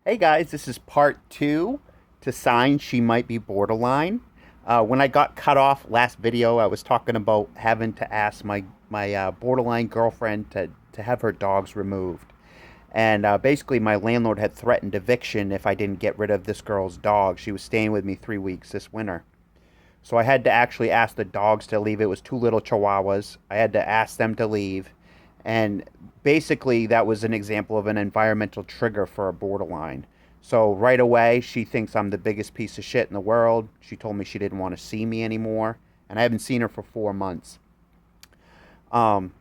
Hey guys, this is part two to signs she might be borderline. When I got cut off last video, I was talking about having to ask my borderline girlfriend to have her dogs removed. And basically, my landlord had threatened eviction if I didn't get rid of this girl's dog. She was staying with me 3 weeks this winter. So I had to actually ask the dogs to leave. It was two little chihuahuas. I had to ask them to leave. And basically, that was an example of an environmental trigger for a borderline. So right away, she thinks I'm the biggest piece of shit in the world. She told me she didn't want to see me anymore. And I haven't seen her for 4 months. Um,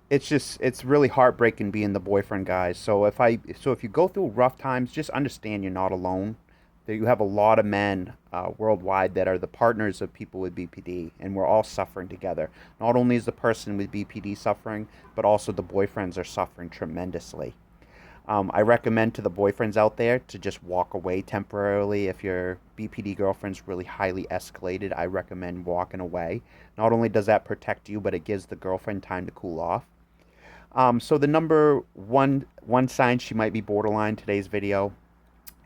it's really heartbreaking being the boyfriend, guys. So if you go through rough times, just understand you're not alone. That you have a lot of men worldwide that are the partners of people with BPD, and we're all suffering together. Not only is the person with BPD suffering, but also the boyfriends are suffering tremendously. I recommend to the boyfriends out there to just walk away temporarily. If your BPD girlfriend's really highly escalated, I recommend walking away. Not only does that protect you, but it gives the girlfriend time to cool off. So the number one sign she might be borderline today's video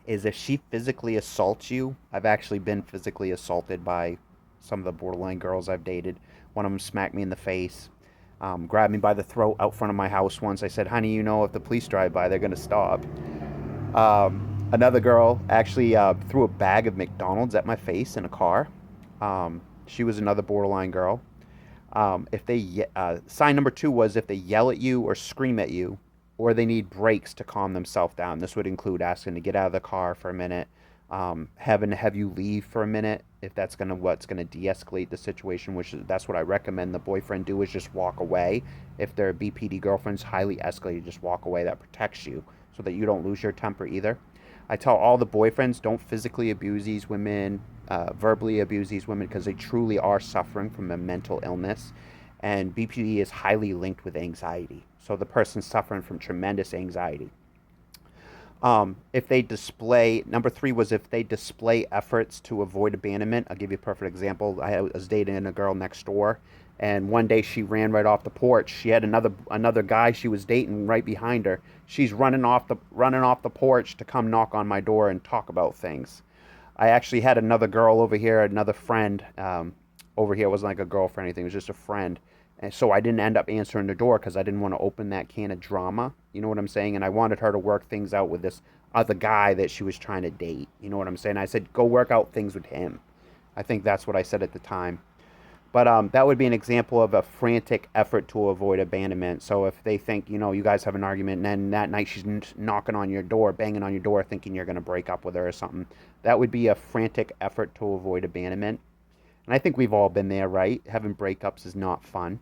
is if she physically assaults you. I've actually been physically assaulted by some of the borderline girls I've dated. One of them smacked me in the face, grabbed me by the throat out front of my house once. I said, honey, you know, if the police drive by, they're going to stop. Another girl actually threw a bag of McDonald's at my face in a car. She was another borderline girl. If they Sign number two was if they yell at you or scream at you, or they need breaks to calm themselves down. This would include asking to get out of the car for a minute, having to have you leave for a minute if that's what's gonna de-escalate the situation. That's what I recommend the boyfriend do, is just walk away. If their BPD girlfriend's highly escalated, just walk away. That protects you so that you don't lose your temper either. I tell all the boyfriends, don't physically abuse these women, verbally abuse these women, because they truly are suffering from a mental illness. And BPD is highly linked with anxiety. So the person's suffering from tremendous anxiety. If they display, number three was if they display efforts to avoid abandonment. I'll give you a perfect example. I was dating a girl next door, and one day she ran right off the porch. She had another guy she was dating right behind her. She's running off the porch to come knock on my door and talk about things. I actually had another girl over here, another friend over here. It wasn't like a girlfriend or anything. It was just a friend. And so I didn't end up answering the door because I didn't want to open that can of drama. You know what I'm saying? And I wanted her to work things out with this other guy that she was trying to date. You know what I'm saying? I said, go work out things with him. I think that's what I said at the time. But that would be an example of a frantic effort to avoid abandonment. So if they think, you guys have an argument, and then that night she's knocking on your door, banging on your door, thinking you're going to break up with her or something, that would be a frantic effort to avoid abandonment. And I think we've all been there, right? Having breakups is not fun.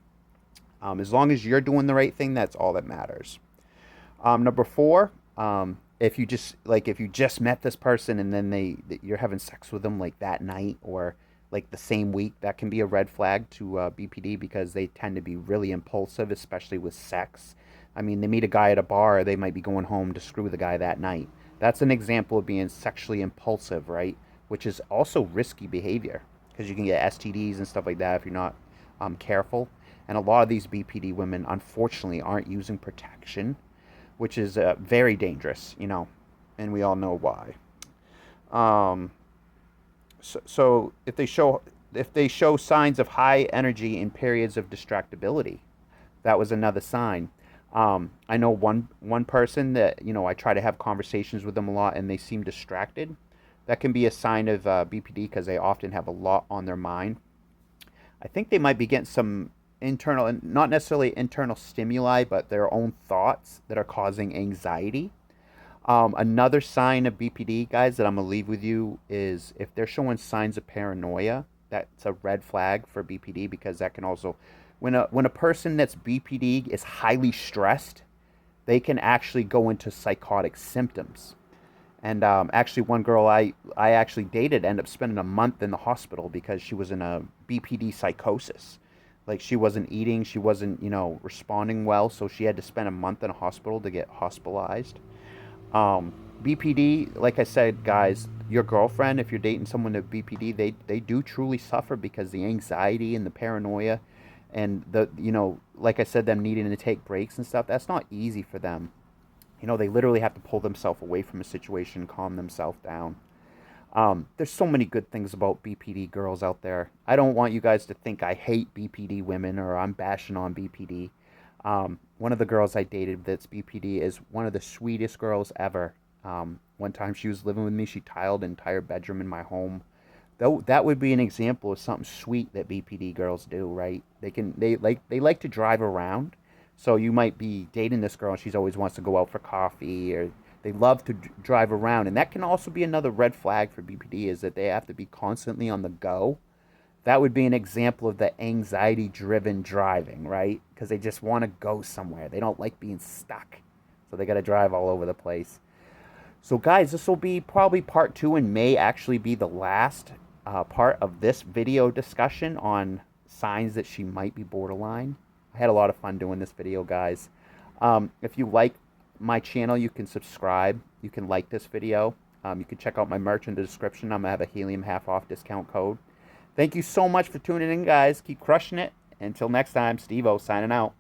As long as you're doing the right thing, that's all that matters. Number four, if you just met this person and then you're having sex with them like that night or like the same week, that can be a red flag to BPD, because they tend to be really impulsive, especially with sex. I mean, they meet a guy at a bar, they might be going home to screw the guy that night. That's an example of being sexually impulsive, right? Which is also risky behavior, because you can get STDs and stuff like that if you're not careful. And a lot of these BPD women, unfortunately, aren't using protection, which is very dangerous, and we all know why. Um, so if they show signs of high energy in periods of distractibility, that was another sign. I know one person that I try to have conversations with them a lot, and they seem distracted. That can be a sign of BPD, because they often have a lot on their mind. I think they might be getting some internal, not necessarily internal stimuli, but their own thoughts that are causing anxiety. Another sign of BPD, guys, that I'm gonna leave with you is if they're showing signs of paranoia. That's a red flag for BPD, because that can also, when a person that's BPD is highly stressed, they can actually go into psychotic symptoms. And actually, one girl I actually dated ended up spending a month in the hospital because she was in a BPD psychosis. Like, she wasn't eating, she wasn't, responding well, so she had to spend a month in a hospital to get hospitalized. BPD, like I said, guys, your girlfriend, if you're dating someone with BPD, they do truly suffer, because the anxiety and the paranoia and like I said, them needing to take breaks and stuff, that's not easy for them. You know, they literally have to pull themselves away from a situation, calm themselves down. There's so many good things about BPD girls out there. I don't want you guys to think I hate BPD women or I'm bashing on BPD. One of the girls I dated that's BPD is one of the sweetest girls ever. One time she was living with me, she tiled an entire bedroom in my home. Though that would be an example of something sweet that BPD girls do, right? They like to drive around. So you might be dating this girl and she always wants to go out for coffee, or they love to drive around, and that can also be another red flag for BPD, is that they have to be constantly on the go. That would be an example of the anxiety driven driving, right? Because they just want to go somewhere. They don't like being stuck. So they got to drive all over the place. So, guys, this will be probably part 2 and may actually be the last part of this video discussion on signs that she might be borderline. I had a lot of fun doing this video, guys. If you like my channel, you can subscribe. You can like this video. You can check out my merch in the description. I'm going to have a Helium half-off discount code. Thank you so much for tuning in, guys. Keep crushing it. Until next time, Steve-O signing out.